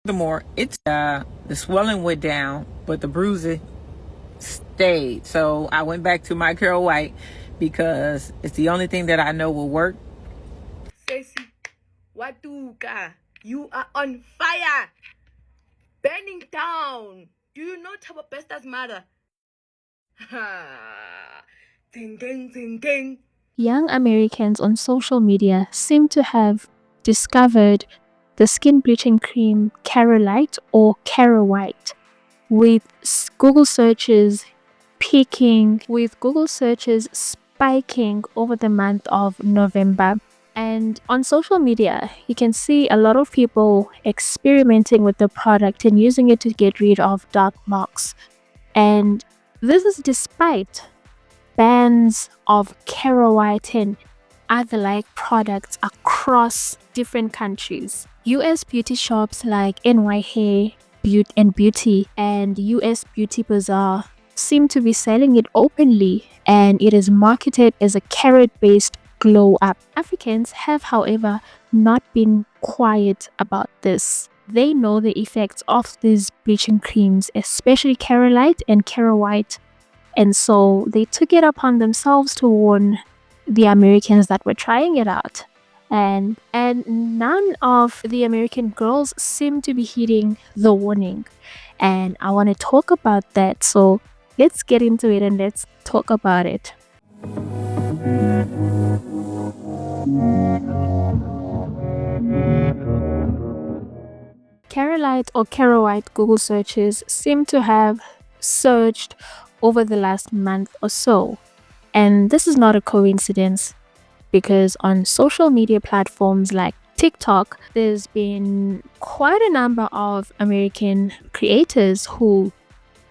Furthermore, the swelling went down, but the bruising stayed. So I went back to my Carol White because it's the only thing that I know will work. Stacy, Watuka, you are on fire, burning down. Do you know Tabapesta's mother? Ha! Ding, ding, ding, ding. Young Americans on social media seem to have discovered the skin bleaching cream Carolite or Carol White, with Google searches spiking over the month of November. And on social media, you can see a lot of people experimenting with the product and using it to get rid of dark marks. And this is despite bans of Carol White and other like products across different countries. US beauty shops like NY Hair and Beauty and US Beauty Bazaar seem to be selling it openly, and it is marketed as a carrot-based glow up. Africans have, however, not been quiet about this. They know the effects of these bleaching creams, especially Carolite and Carol White, and so they took it upon themselves to warn the Americans that were trying it out. And none of the American girls seem to be heeding the warning. And I want to talk about that. So let's get into it and let's talk about it. Carolite or Carol White Google searches seem to have surged over the last month or so. And this is not a coincidence, because on social media platforms like TikTok, there's been quite a number of American creators who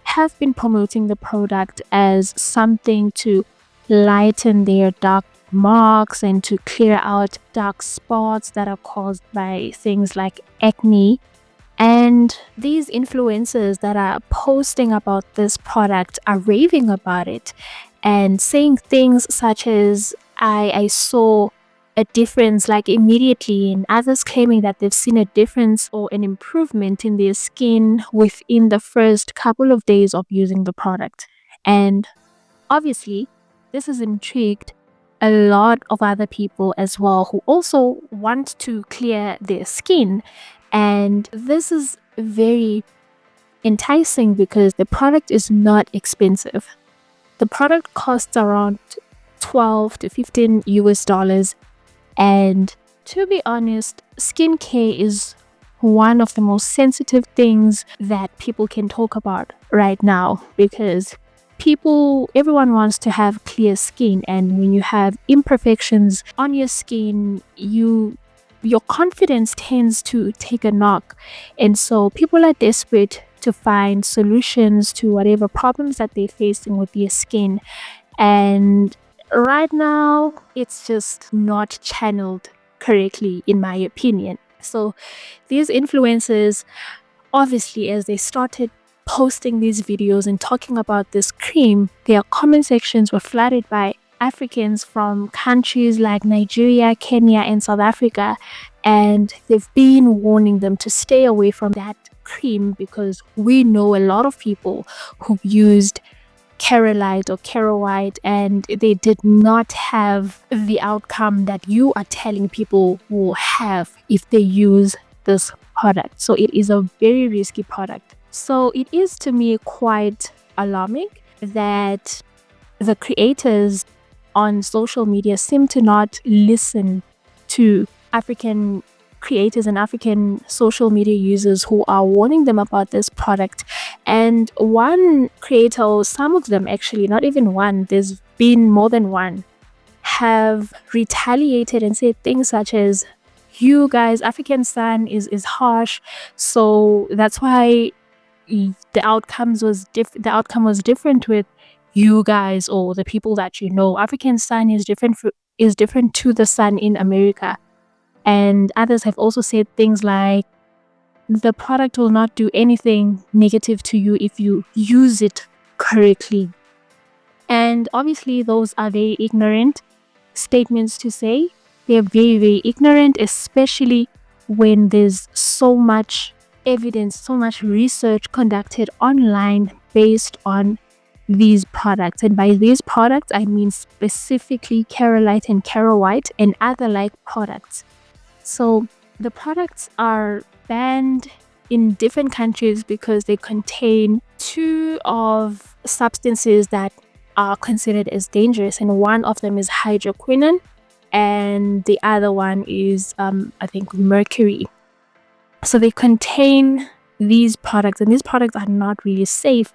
have been promoting the product as something to lighten their dark marks and to clear out dark spots that are caused by things like acne. And these influencers that are posting about this product are raving about it and saying things such as, I saw a difference like immediately, and others claiming that they've seen a difference or an improvement in their skin within the first couple of days of using the product. And obviously, this has intrigued a lot of other people as well who also want to clear their skin. And this is very enticing because the product is not expensive. The product costs around 12 to 15 US dollars. And to be honest, skincare is one of the most sensitive things that people can talk about right now, because everyone wants to have clear skin, and when you have imperfections on your skin, your confidence tends to take a knock. And so people are desperate to find solutions to whatever problems that they're facing with their skin. And right now, it's just not channeled correctly, in my opinion. So these influencers, obviously, as they started posting these videos and talking about this cream, their comment sections were flooded by Africans from countries like Nigeria, Kenya, and South Africa. And they've been warning them to stay away from that cream, because we know a lot of people who've used Carolite or Carol White and they did not have the outcome that you are telling people will have if they use this product. So it is a very risky product. So it is, to me, quite alarming that the creators on social media seem to not listen to African creators and African social media users who are warning them about this product. And one creator, or some of them actually, not even one, there's been more than one, have retaliated and said things such as, you guys, African sun is harsh, so that's why the outcome was different with you guys or the people that you know. African sun is different to the sun in America. And others have also said things like, the product will not do anything negative to you if you use it correctly. And obviously, those are very ignorant statements to say. They're very, very ignorant, especially when there's so much evidence, so much research conducted online based on these products. And by these products, I mean specifically Keralite and Kerawhite and other like products. So the products are banned in different countries because they contain two of substances that are considered as dangerous, and one of them is hydroquinone and the other one is I think mercury. So they contain these products, and these products are not really safe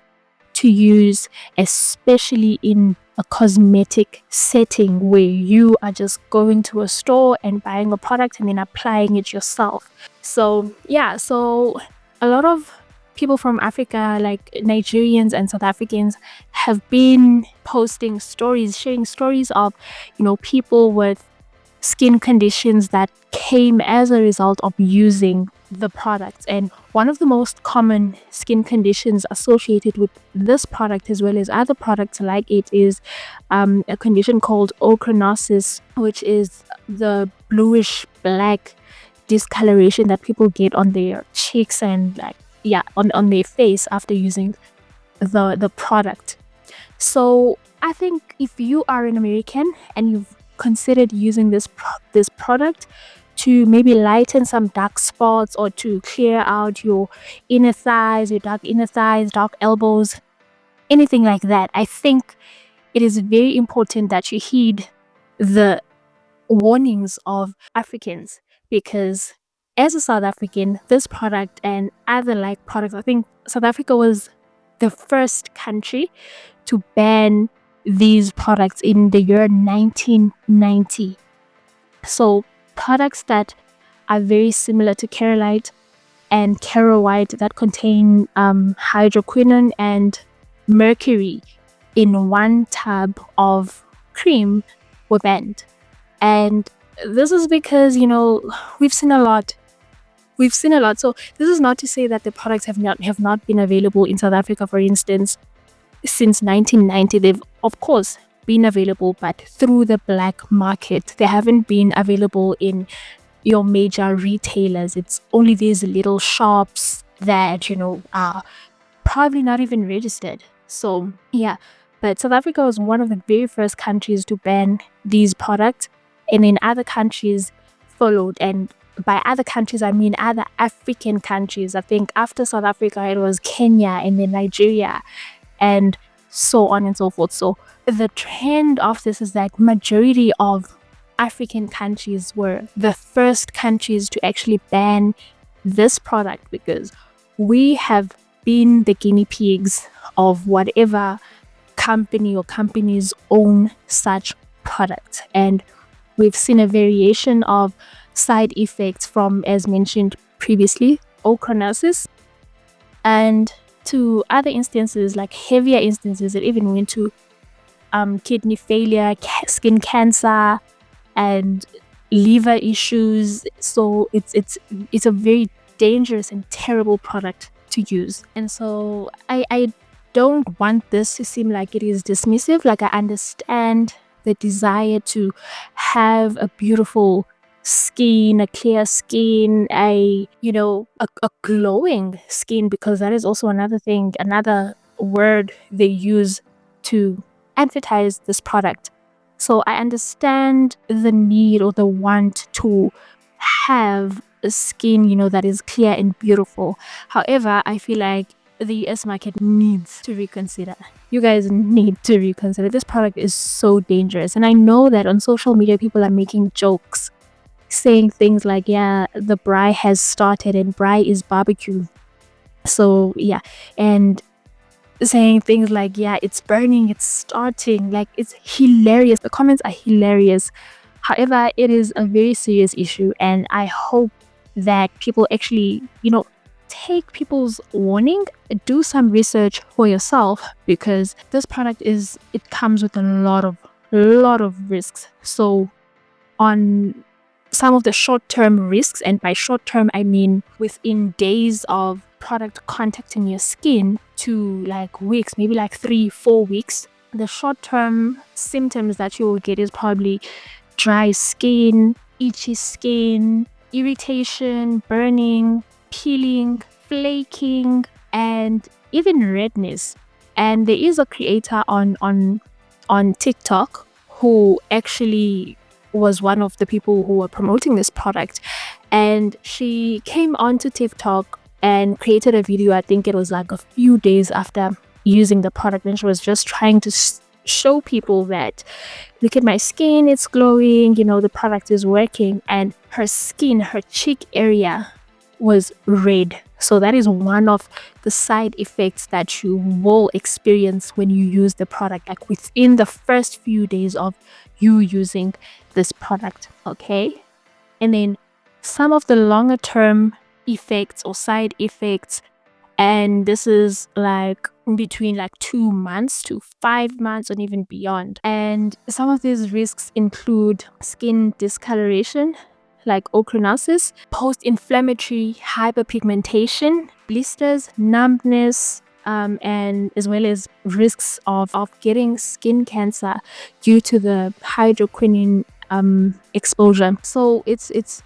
to use, especially in a cosmetic setting where you are just going to a store and buying a product and then applying it yourself. So yeah, so a lot of people from Africa, like Nigerians and South Africans, have been posting stories, sharing stories of, people with skin conditions that came as a result of using the products. And one of the most common skin conditions associated with this product, as well as other products like it, is a condition called ochronosis, which is the bluish black discoloration that people get on their cheeks and on their face after using the product. So I think if you are an American and you've considered using this product to maybe lighten some dark spots or to clear out your inner thighs, dark elbows, anything like that, I think it is very important that you heed the warnings of Africans, because as a South African, this product and other like products, I think South Africa was the first country to ban these products in the year 1990. So products that are very similar to Keralite and Kerawhite that contain hydroquinone and mercury in one tub of cream were banned. And this is because, we've seen a lot. So this is not to say that the products have not been available in South Africa, for instance. Since 1990, they've of course been available, but through the black market. They haven't been available in your major retailers. It's only these little shops that are probably not even registered. So yeah, but South Africa was one of the very first countries to ban these products, and then other countries followed. And by other countries, I mean other African countries. I think after South Africa, it was Kenya and then Nigeria, and so on and so forth. So the trend of this is that majority of African countries were the first countries to actually ban this product, because we have been the guinea pigs of whatever company or companies own such products. And we've seen a variation of side effects from, as mentioned previously, ochronosis, and to other instances, like heavier instances that even went to kidney failure, skin cancer, and liver issues. So it's a very dangerous and terrible product to use. And so I don't want this to seem like it is dismissive. Like, I understand the desire to have a beautiful skin, a clear skin, a glowing skin, because that is also another word they use to advertise this product. So I understand the need or the want to have a skin, that is clear and beautiful. However, I feel like the US market needs to reconsider. You guys need to reconsider. This product is so dangerous. And I know that on social media, people are making jokes, saying things like, yeah, the braai has started, and braai is barbecue. So yeah, and saying things like, yeah, it's burning, it's starting. Like, it's hilarious. The comments are hilarious. However, it is a very serious issue, and I hope that people actually, take people's warning, do some research for yourself, because this product comes with a lot of risks. So on some of the short-term risks, and by short-term I mean within days of product contacting your skin to like weeks, maybe like 3-4 weeks, the short-term symptoms that you will get is probably dry skin, itchy skin, irritation, burning, peeling, flaking, and even redness. And there is a creator on TikTok who actually was one of the people who were promoting this product, and she came onto TikTok and created a video. I think it was like a few days after using the product, and she was just trying to show people that, look at my skin, it's glowing, the product is working. And her skin, her cheek area was red. So that is one of the side effects that you will experience when you use the product, like within the first few days of you using this product. Okay. And then some of the longer term effects or side effects, and this is like between like 2 months to 5 months and even beyond. And some of these risks include skin discoloration, like ochronosis, post-inflammatory hyperpigmentation, blisters, numbness, and as well as risks of getting skin cancer due to the hydroquinone exposure. So it's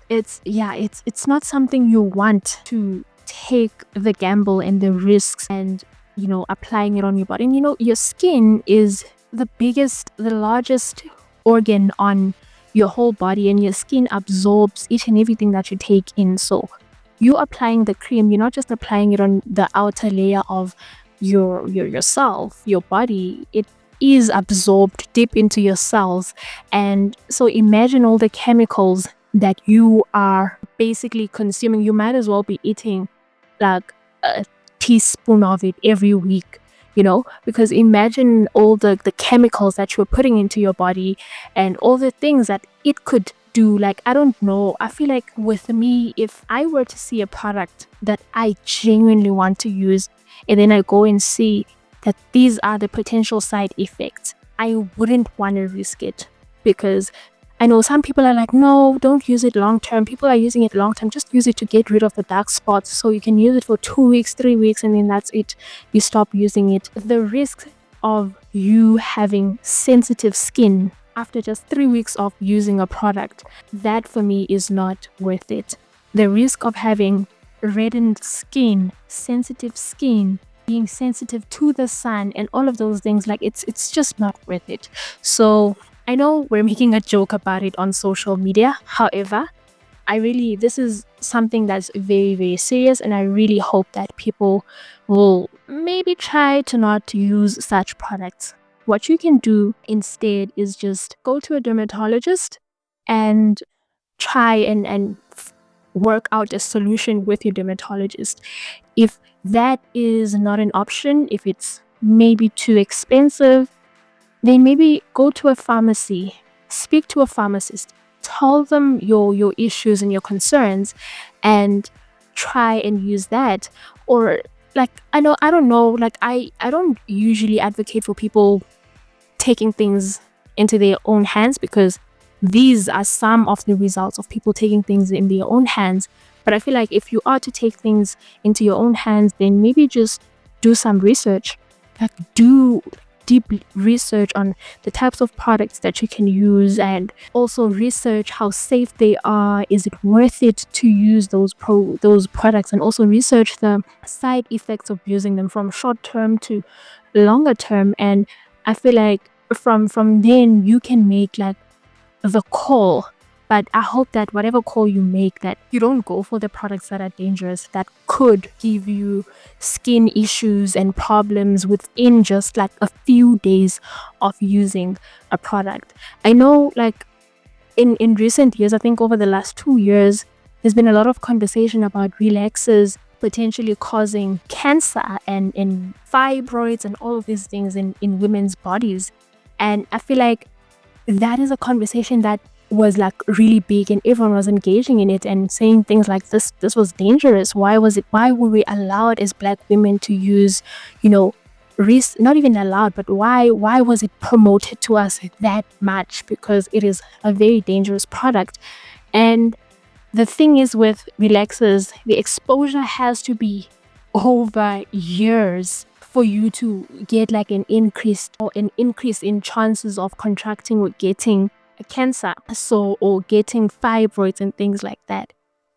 not something you want to take the gamble and the risks and applying it on your body. And your skin is the largest organ on your whole body, and your skin absorbs each and everything that you take in. So you applying the cream, you're not just applying it on the outer layer of yourself, your body. It is absorbed deep into your cells. And so imagine all the chemicals that you are basically consuming. You might as well be eating like a teaspoon of it every week, because imagine all the chemicals that you're putting into your body and all the things that it could do. Like, I don't know, I feel like with me, if I were to see a product that I genuinely want to use and then I go and see that these are the potential side effects, I wouldn't want to risk it. Because I know some people are like, no, don't use it long term. People are using it long term. Just use it to get rid of the dark spots. So you can use it for 2 weeks, 3 weeks, and then that's it. You stop using it. The risk of you having sensitive skin after just 3 weeks of using a product, that for me is not worth it. The risk of having reddened skin, sensitive skin, being sensitive to the sun and all of those things, like it's just not worth it. So I know we're making a joke about it on social media. However, this is something that's very, very serious, and I really hope that people will maybe try to not use such products. What you can do instead is just go to a dermatologist and try and work out a solution with your dermatologist. If that is not an option, if it's maybe too expensive, then maybe go to a pharmacy, speak to a pharmacist, tell them your issues and your concerns, and try and use that. Or I don't know, I don't usually advocate for people taking things into their own hands, because these are some of the results of people taking things in their own hands. But I feel like if you are to take things into your own hands, then maybe just do some research. Do deep research on the types of products that you can use, and also research how safe they are. Is it worth it to use those products? And also research the side effects of using them from short term to longer term. And I feel like from then you can make the call. But I hope that whatever call you make, that you don't go for the products that are dangerous, that could give you skin issues and problems within just a few days of using a product. I know in recent years, I think over the last 2 years, there's been a lot of conversation about relaxers potentially causing cancer and fibroids and all of these things in women's bodies. And I feel like that is a conversation that was really big, and everyone was engaging in it and saying things like this was dangerous. Why were we allowed as Black women to use, not even allowed, but why was it promoted to us that much? Because it is a very dangerous product. And the thing is, with relaxers, the exposure has to be over years for you to get an increase in chances of contracting or getting a cancer, or getting fibroids and things like that.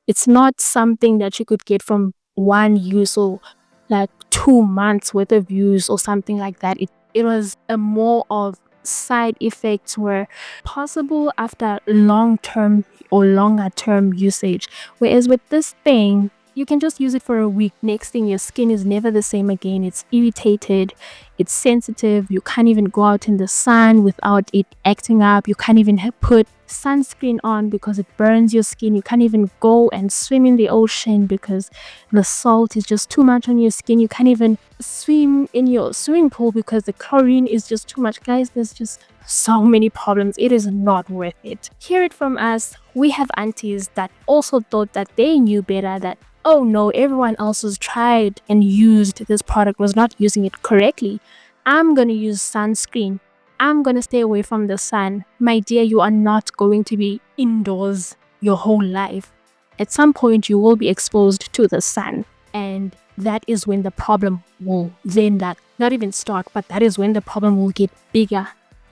It's not something that you could get from one use or like 2 months worth of use or something like that. It was a more of side effects were possible after long term or longer term usage. Whereas with this thing, you can just use it for a week. Next thing, your skin is never the same again. It's irritated, it's sensitive. You can't even go out in the sun without it acting up. You can't even put sunscreen on because it burns your skin. You can't even go and swim in the ocean because the salt is just too much on your skin. You can't even swim in your swimming pool because the chlorine is just too much. Guys, there's just so many problems. It is not worth it. Hear it from us. We have aunties that also thought that they knew better, that oh no, everyone else has tried and used this product, was not using it correctly. I'm gonna use sunscreen. I'm gonna stay away from the sun. My dear, you are not going to be indoors your whole life. At some point, you will be exposed to the sun, and that is when the problem will then not even start, but that is when the problem will get bigger.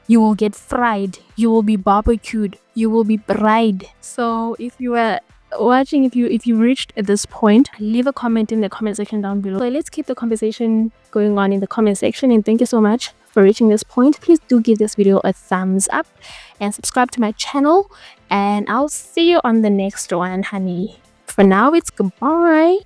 You will get fried, you will be barbecued, you will be fried. So if you are watching, if you reached at this point, leave a comment in the comment section down below. So let's keep the conversation going on in the comment section, and thank you so much for reaching this point. Please do give this video a thumbs up and subscribe to my channel, and I'll see you on the next one, honey. For now, it's goodbye.